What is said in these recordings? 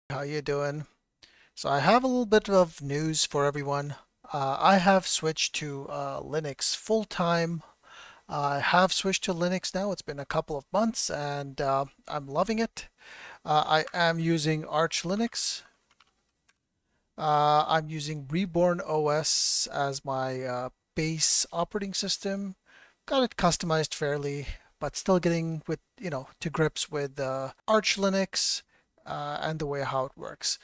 How you doing? So I have a little bit of news for everyone. I have switched to Linux full time. I have switched to Linux now. It's been a couple of months and I'm loving it. I am using Arch Linux. I'm using Reborn OS as my base operating system. Got it customized fairly, but still getting to grips with Arch Linux and the way how it works.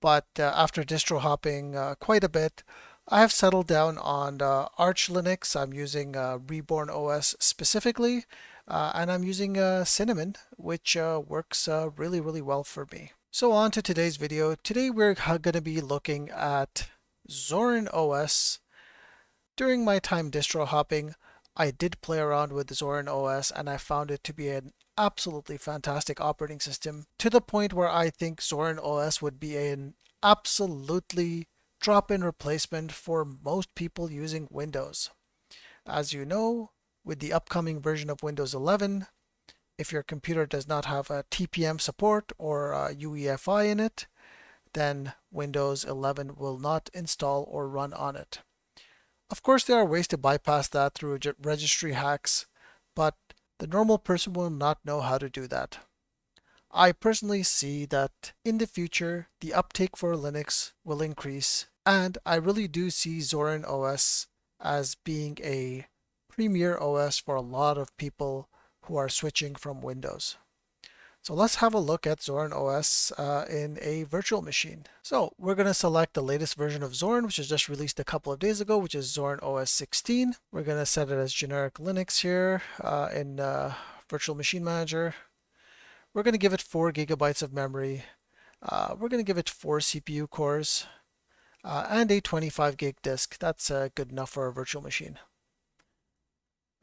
But after distro hopping quite a bit, I have settled down on Arch Linux. I'm using Reborn OS specifically, and I'm using Cinnamon, which works really, really well for me. So on to today's video. Today we're going to be looking at Zorin OS. During my time distro hopping, I did play around with Zorin OS and I found it to be an absolutely fantastic operating system to the point where I think Zorin OS would be an absolutely drop-in replacement for most people using Windows. As you know, with the upcoming version of Windows 11, if your computer does not have a TPM support or a UEFI in it, then Windows 11 will not install or run on it. Of course, there are ways to bypass that through registry hacks, but the normal person will not know how to do that. I personally see that in the future, the uptake for Linux will increase, and I really do see Zorin OS as being a premier OS for a lot of people who are switching from Windows. So let's have a look at Zorin OS in a virtual machine. So we're going to select the latest version of Zorin, which was just released a couple of days ago, which is Zorin OS 16. We're going to set it as generic Linux here in Virtual Machine Manager. We're going to give it 4 gigabytes of memory. We're going to give it 4 CPU cores and a 25 gig disk. That's good enough for a virtual machine.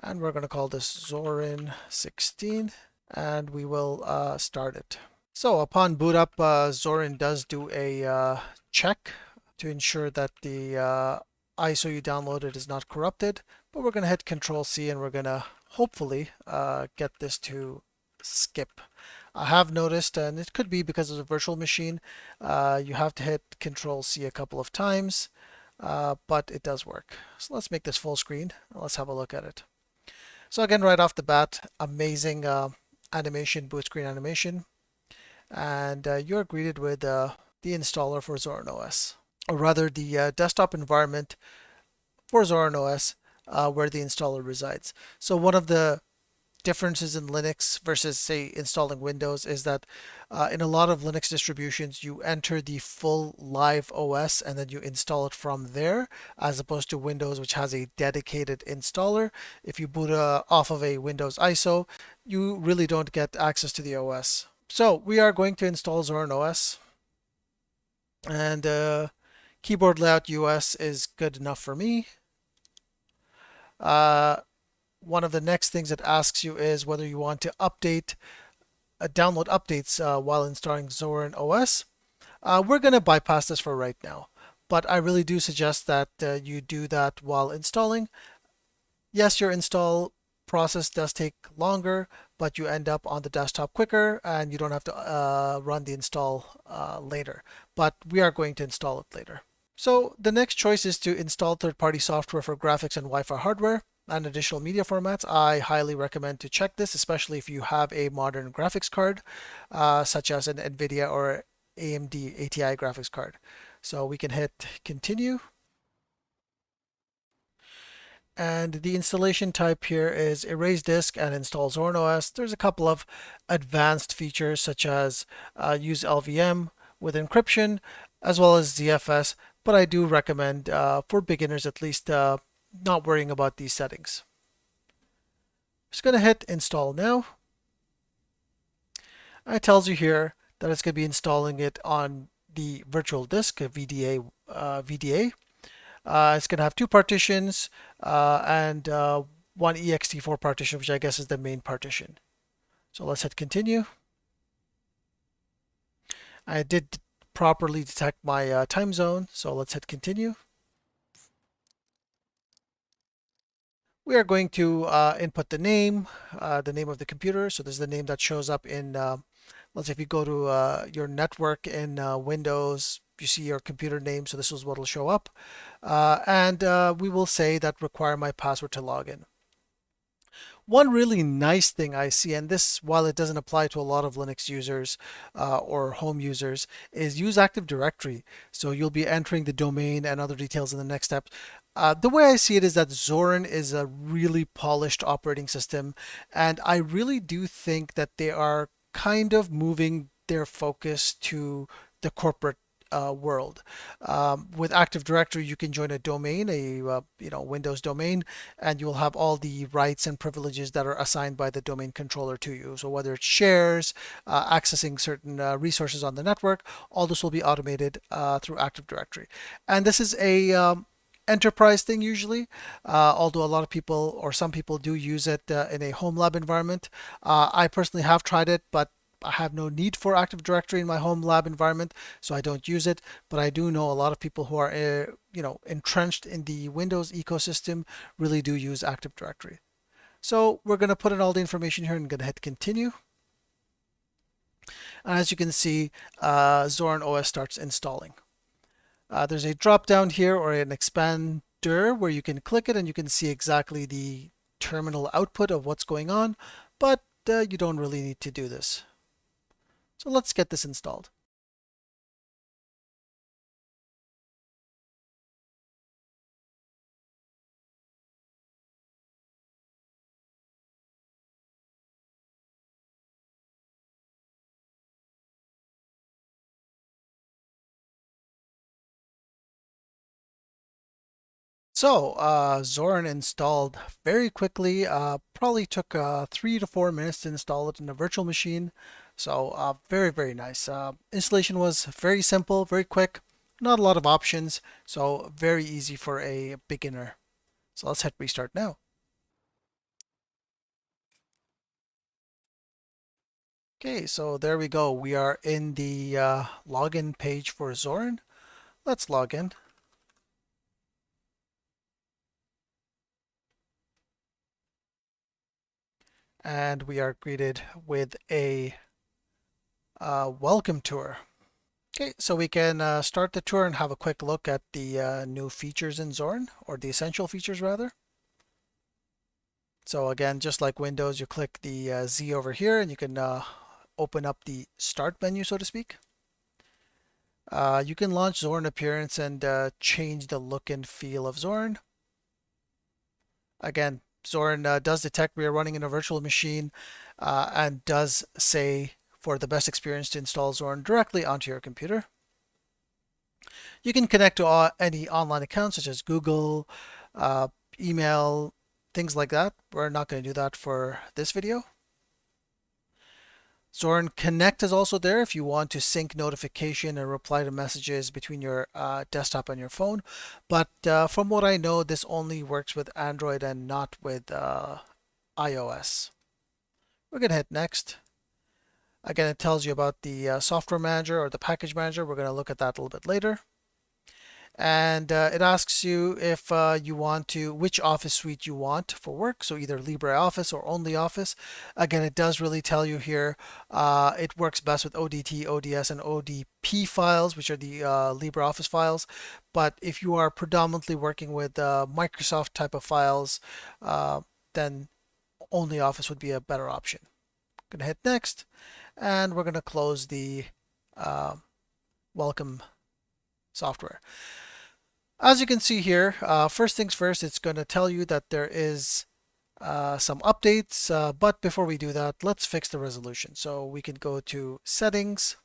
And we're going to call this Zorin 16 and we will start it. So upon boot up, Zorin does do a check to ensure that the ISO you downloaded is not corrupted, but we're going to hit Control C and we're going to hopefully get this to skip. I have noticed, and it could be because of the virtual machine, you have to hit Control C a couple of times, but it does work. So let's make this full screen and let's have a look at it. So again, right off the bat, amazing animation, boot screen animation. And you're greeted with the installer for Zorin OS, or rather the desktop environment for Zorin OS where the installer resides. So one of the differences in Linux versus, say, installing Windows is that in a lot of Linux distributions, you enter the full live OS and then you install it from there, as opposed to Windows, which has a dedicated installer. If you boot off of a Windows ISO, you really don't get access to the OS. So we are going to install Zorin OS, and keyboard layout US is good enough for me. One of the next things it asks you is whether you want to download updates while installing Zorin OS. We're going to bypass this for right now, but I really do suggest that you do that while installing. Yes, your install process does take longer, but you end up on the desktop quicker and you don't have to run the install later. But we are going to install it later. So the next choice is to install third-party software for graphics and Wi-Fi hardware and additional media formats. I highly recommend to check this, especially if you have a modern graphics card, such as an NVIDIA or AMD ATI graphics card. So we can hit continue. And the installation type here is erase disk and install Zorin OS. There's a couple of advanced features such as use LVM with encryption as well as ZFS, but I do recommend for beginners at least not worrying about these settings. Just going to hit install now. And it tells you here that it's going to be installing it on the virtual disk, a VDA. It's going to have 2 partitions and one ext4 partition, which I guess is the main partition. So let's hit continue. I did properly detect my time zone, so let's hit continue. We are going to input the name of the computer. So this is the name that shows up in Let's say if you go to your network in Windows, you see your computer name, so this is what will show up. And we will say that require my password to log in. One really nice thing I see, and this, while it doesn't apply to a lot of Linux users or home users, is use Active Directory. So you'll be entering the domain and other details in the next step. The way I see it is that Zorin is a really polished operating system, and I really do think that they are kind of moving their focus to the corporate world. With Active Directory, you can join a domain, a Windows domain, and you will have all the rights and privileges that are assigned by the domain controller to you. So whether it's shares, accessing certain resources on the network, all this will be automated through Active Directory. And this is a enterprise thing usually, although a lot of people or some people do use it in a home lab environment. I personally have tried it, but I have no need for Active Directory in my home lab environment, so I don't use it. But I do know a lot of people who are, entrenched in the Windows ecosystem really do use Active Directory. So we're going to put in all the information here and going to hit continue. And as you can see, Zorin OS starts installing. There's a drop down here or an expander where you can click it and you can see exactly the terminal output of what's going on, but you don't really need to do this. So let's get this installed. So Zorin installed very quickly. Probably took 3 to 4 minutes to install it in a virtual machine. So very, very nice. Installation was very simple, very quick, not a lot of options. So very easy for a beginner. So let's hit restart now. Okay, so there we go. We are in the login page for Zorin. Let's log in. And we are greeted with a welcome tour. Okay, so we can start the tour and have a quick look at the new features in Zorin, or the essential features rather. So again, just like Windows, you click the Z over here and you can open up the start menu, so to speak. You can launch Zorin Appearance and change the look and feel of Zorin. Again, Zorin does detect we are running in a virtual machine and does say for the best experience to install Zorin directly onto your computer. You can connect to any online accounts such as Google, email, things like that. We're not going to do that for this video. Zorin Connect is also there if you want to sync notification and reply to messages between your desktop and your phone. But from what I know, this only works with Android and not with iOS. We're going to hit next. Again, it tells you about the software manager or the package manager. We're going to look at that a little bit later. And it asks you if you want to, which Office suite you want for work. So either LibreOffice or only Office. Again, it does really tell you here. It works best with ODT, ODS, and ODP files, which are the LibreOffice files. But if you are predominantly working with Microsoft type of files, then only Office would be a better option. I'm going to hit next, and we're going to close the welcome software. As you can see here, first things first, it's going to tell you that there is some updates, but before we do that, let's fix the resolution. So we can go to settings,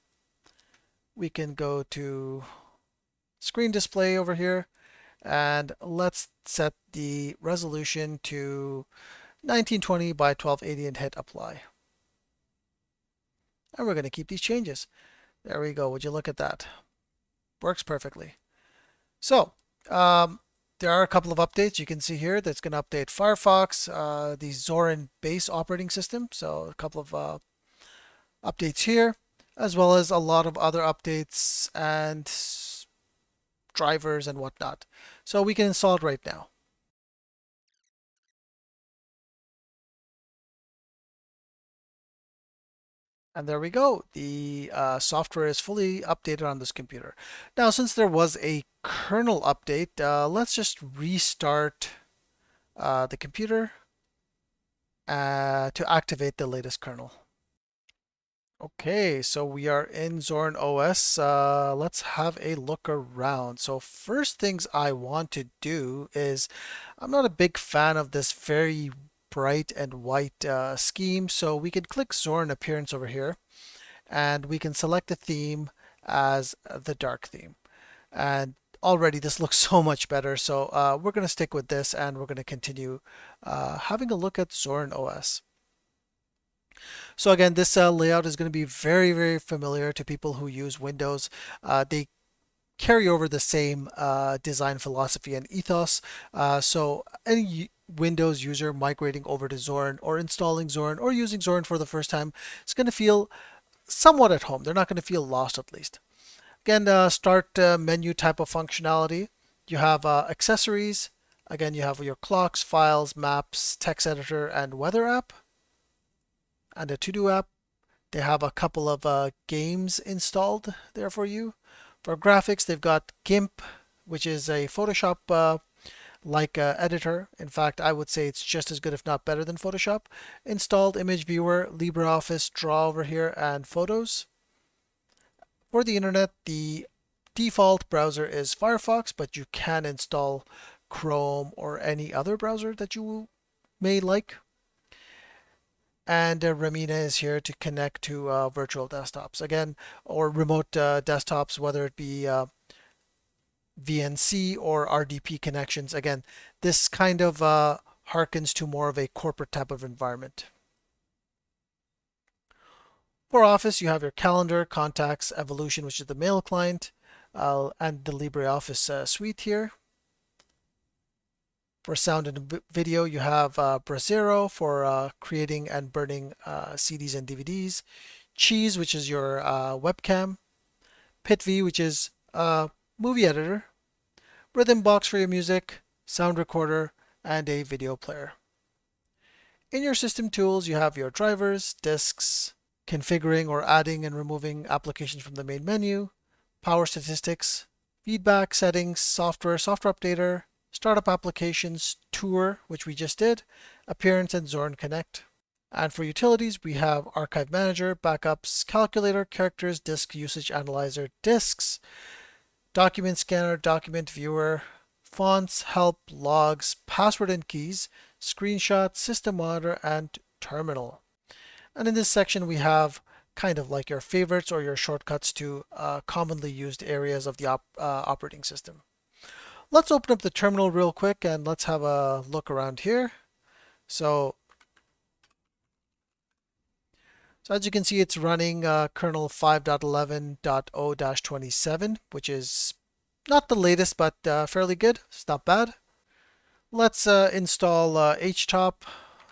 we can go to screen display over here, and let's set the resolution to 1920 by 1280 and hit apply. And we're going to keep these changes. There we go. Would you look at that? Works perfectly. So there are a couple of updates you can see here that's going to update Firefox, the Zorin base operating system. So a couple of updates here, as well as a lot of other updates and drivers and whatnot. So we can install it right now. And there we go. The software is fully updated on this computer. Now, since there was a kernel update, let's just restart the computer to activate the latest kernel. Okay, so we are in Zorin OS. Let's have a look around. So first things I want to do is, I'm not a big fan of this very bright and white scheme, so we can click Zorin Appearance over here, and we can select the theme as the dark theme. And already this looks so much better, so we're going to stick with this, and we're going to continue having a look at Zorin OS. So again, this layout is going to be very, very familiar to people who use Windows. They carry over the same design philosophy and ethos. So any Windows user migrating over to Zorin or installing Zorin or using Zorin for the first time is going to feel somewhat at home. They're not going to feel lost, at least. Again, start menu type of functionality. You have accessories. Again, you have your clocks, files, maps, text editor, and weather app, and a to-do app. They have a couple of games installed there for you. For graphics, they've got GIMP, which is a Photoshop like editor. In fact, I would say it's just as good, if not better, than Photoshop. Installed image viewer, LibreOffice Draw over here, and Photos. For the internet, the default browser is Firefox, but you can install Chrome or any other browser that you may like. And Ramina is here to connect to virtual desktops again, or remote desktops, whether it be VNC or RDP connections. Again, this kind of harkens to more of a corporate type of environment. For Office, you have your calendar, contacts, Evolution, which is the mail client, and the LibreOffice suite here. For sound and video, you have Brasero for creating and burning CDs and DVDs, Cheese, which is your webcam, PitV, which is a movie editor, Rhythm Box for your music, sound recorder, and a video player. In your system tools, you have your drivers, disks, configuring or adding and removing applications from the main menu, power statistics, feedback settings, software updater, startup applications, tour, which we just did, appearance, and Zorin Connect. And for utilities, we have Archive Manager, Backups, Calculator, Characters, Disk Usage Analyzer, Disks, Document Scanner, Document Viewer, Fonts, Help, Logs, Password and Keys, Screenshot, System Monitor, and Terminal. And in this section, we have kind of like your favorites or your shortcuts to commonly used areas of the operating system. Let's open up the terminal real quick and let's have a look around here. So as you can see, it's running kernel 5.11.0-27, which is not the latest, but fairly good. It's not bad. Let's install htop.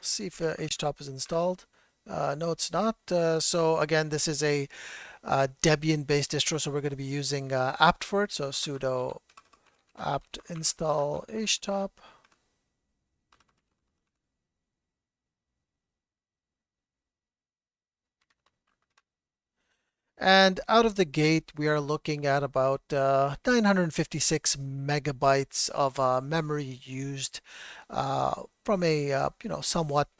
See if htop is installed. No, it's not. So again, this is a Debian-based distro, so we're going to be using apt for it. So sudo apt install htop. And out of the gate, we are looking at about 956 megabytes of memory used from a somewhat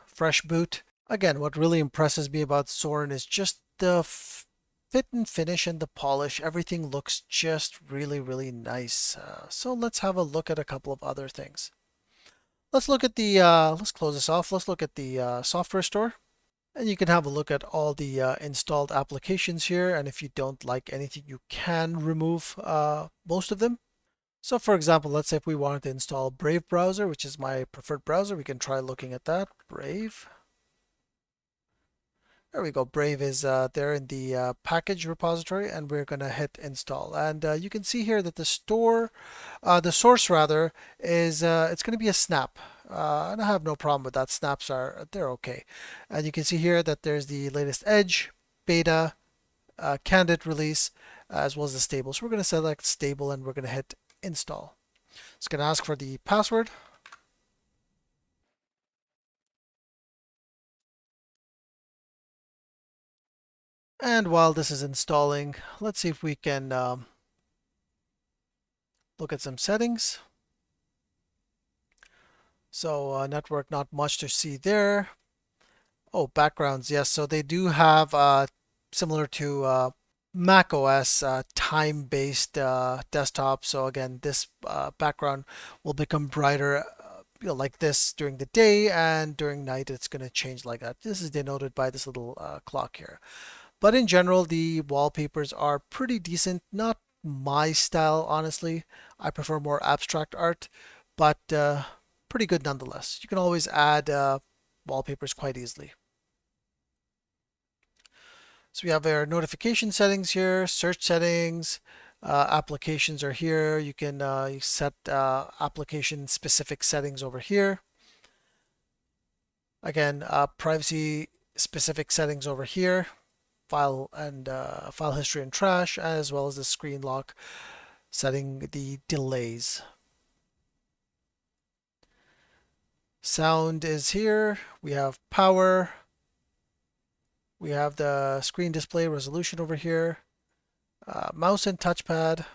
fresh boot. Again, what really impresses me about Zorin is just the fit and finish and the polish. Everything looks just really, really nice. So let's have a look at a couple of other things. Let's look at the, let's close this off. Let's look at the software store. And you can have a look at all the installed applications here. And if you don't like anything, you can remove most of them. So for example, let's say if we wanted to install Brave browser, which is my preferred browser, we can try looking at that. Brave. There we go. Brave is there in the package repository, and we're going to hit install. And you can see here that the source rather, is it's going to be a snap. And I have no problem with that. Snaps they're okay. And you can see here that there's the latest Edge, beta, candidate release, as well as the stable. So we're going to select stable and we're going to hit install. It's going to ask for the password. And while this is installing, let's see if we can look at some settings. So network, not much to see there. Oh, backgrounds, yes. So they do have, similar to Mac OS, time-based desktop. So again, this background will become brighter, like this during the day, and during night it's going to change like that. This is denoted by this little clock here. But in general, the wallpapers are pretty decent. Not my style, honestly. I prefer more abstract art, but pretty good nonetheless. You can always add wallpapers quite easily. So we have our notification settings here, search settings, applications are here. You can set application specific settings over here. Again, privacy specific settings over here, file and file history and trash, as well as the screen lock, setting the delays. Sound is here. We have power. We have the screen display resolution over here. Mouse and touchpad.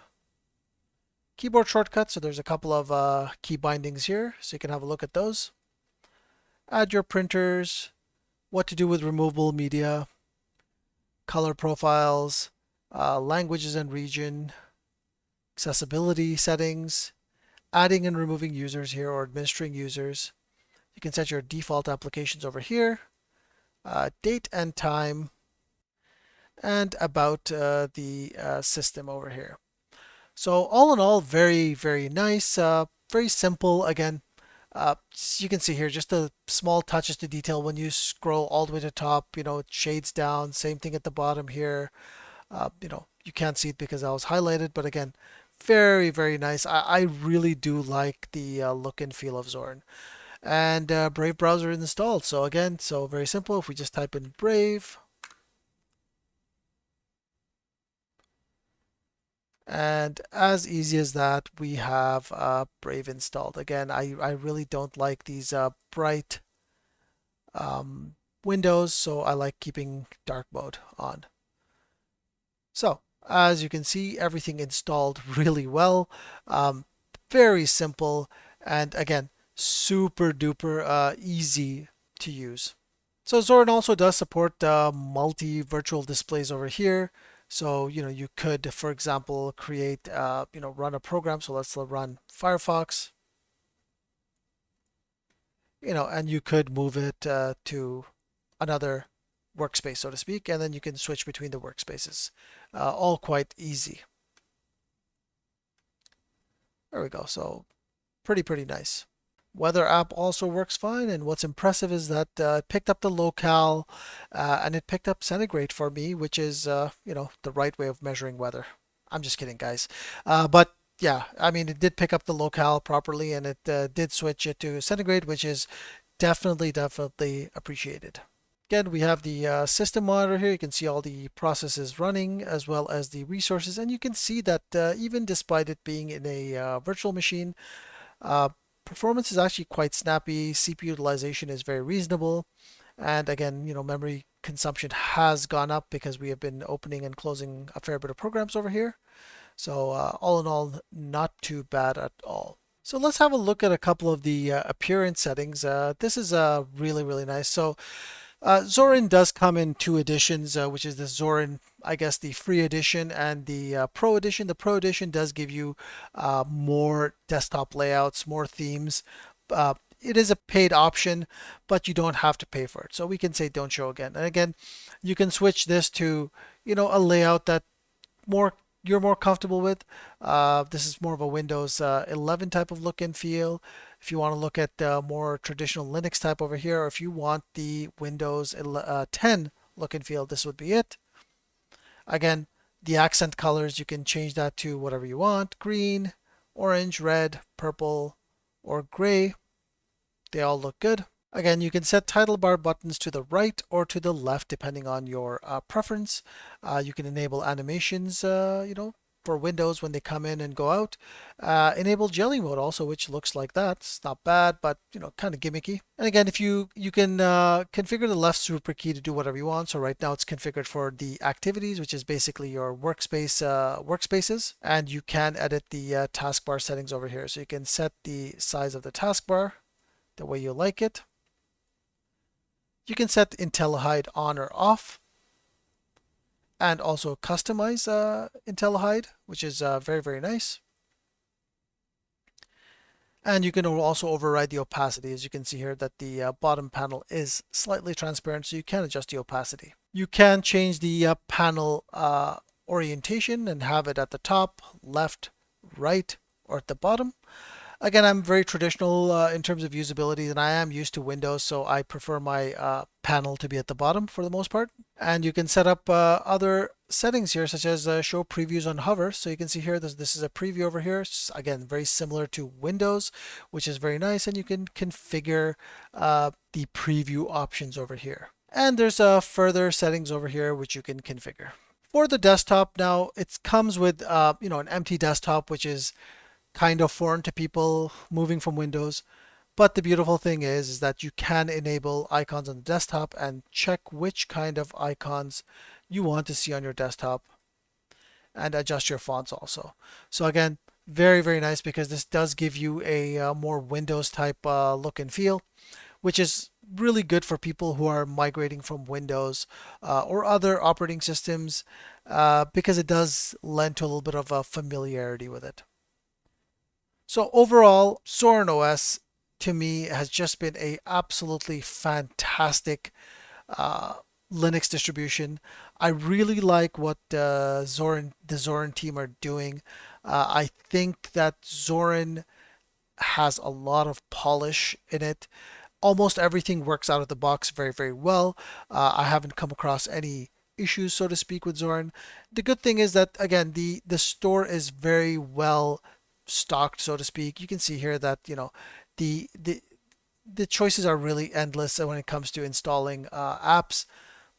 Keyboard shortcuts, so there's a couple of key bindings here, so you can have a look at those. Add your printers, what to do with removable media, color profiles, languages and region, accessibility settings, adding and removing users here or administering users. You can set your default applications over here, date and time, and about the system over here. So all in all, very, very nice, very simple. Again, you can see here just the small touches to detail when you scroll all the way to the top, it shades down. Same thing at the bottom here. You can't see it because that was highlighted, but again, very, very nice. I really do like the look and feel of Zorin. And Brave browser installed. So again, so very simple. If we just type in Brave, and as easy as that, we have Brave installed. Again, I really don't like these bright windows, so I like keeping dark mode on. So as you can see, everything installed really well. Very simple, and again, super duper easy to use. So Zorin also does support multi virtual displays over here. So, you could, for example, create, run a program. So let's run Firefox, and you could move it to another workspace, so to speak, and then you can switch between the workspaces. All quite easy. There we go. So pretty nice. Weather app also works fine, and what's impressive is that it picked up the locale and it picked up centigrade for me, which is the right way of measuring weather. I'm just kidding, guys. But yeah, I mean, it did pick up the locale properly, and it did switch it to centigrade, which is definitely appreciated. Again, we have the system monitor here. You can see all the processes running as well as the resources, and you can see that even despite it being in a virtual machine, uh, performance is actually quite snappy. CPU utilization is very reasonable. And again, memory consumption has gone up because we have been opening and closing a fair bit of programs over here. So all in all, not too bad at all. So let's have a look at a couple of the appearance settings. This is really nice. So Zorin does come in two editions, which is the Zorin, I guess, the free edition and the Pro edition. The Pro edition does give you more desktop layouts, more themes. It is a paid option, but you don't have to pay for it. So we can say don't show again. And again, you can switch this to, a layout that more you're more comfortable with. This is more of a Windows 11 type of look and feel. If you want to look at more traditional Linux type over here, or if you want the Windows 10 look and feel, this would be it. Again, the accent colors, you can change that to whatever you want. Green, orange, red, purple, or gray. They all look good. Again, you can set title bar buttons to the right or to the left depending on your preference. You can enable animations, for Windows when they come in and go out. Enable jelly mode also, which looks like that. It's not bad, but kind of gimmicky. And again, if you can configure the left super key to do whatever you want. So right now it's configured for the activities, which is basically your workspaces, and you can edit the taskbar settings over here. So you can set the size of the taskbar the way you like it. You can set IntelliHide on or off, and also customize IntelliHide, which is very, very nice. And you can also override the opacity. As you can see here that the bottom panel is slightly transparent, so you can adjust the opacity. You can change the panel orientation and have it at the top, left, right, or at the bottom. Again, I'm very traditional in terms of usability, and I am used to Windows, so I prefer my panel to be at the bottom for the most part. And you can set up other settings here, such as show previews on hover. So you can see here, this is a preview over here. It's, again, very similar to Windows, which is very nice. And you can configure the preview options over here. And there's further settings over here, which you can configure. For the desktop, now it comes with an empty desktop, which is kind of foreign to people moving from Windows. But the beautiful thing is that you can enable icons on the desktop and check which kind of icons you want to see on your desktop and adjust your fonts also. So again, very, very nice, because this does give you a more Windows type look and feel, which is really good for people who are migrating from Windows or other operating systems, because it does lend to a little bit of a familiarity with it. So overall, Zorin OS to me has just been a absolutely fantastic Linux distribution. I really like what the Zorin team are doing. I think that Zorin has a lot of polish in it. Almost everything works out of the box very, very well. I haven't come across any issues, so to speak, with Zorin. The good thing is that, again, the store is very well stocked, so to speak. You can see here that the choices are really endless when it comes to installing apps.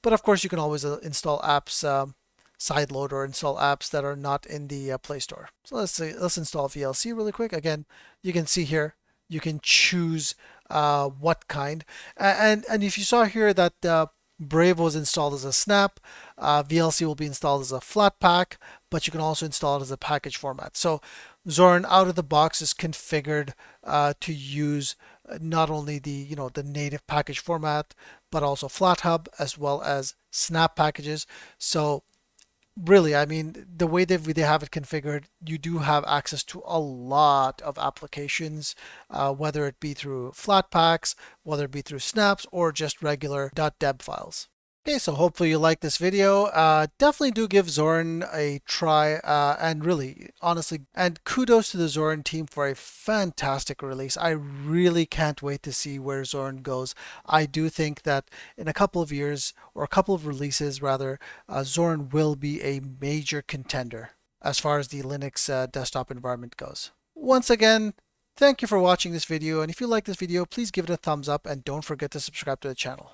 But of course, you can always install apps sideload or install apps that are not in the Play Store. So let's install VLC really quick. Again, you can see here you can choose what kind, and if you saw here that Brave was installed as a snap, VLC will be installed as a Flatpak, but you can also install it as a package format. So Zorin out of the box is configured to use not only the the native package format, but also FlatHub as well as snap packages. So really, I mean, the way they have it configured, you do have access to a lot of applications, whether it be through Flatpaks, whether it be through snaps, or just regular .deb files. Okay, so hopefully you like this video. Definitely do give Zorin a try, and really, honestly, and kudos to the Zorin team for a fantastic release. I really can't wait to see where Zorin goes. I do think that in a couple of years, or a couple of releases rather, Zorin will be a major contender as far as the Linux desktop environment goes. Once again, thank you for watching this video, and if you like this video, please give it a thumbs up and don't forget to subscribe to the channel.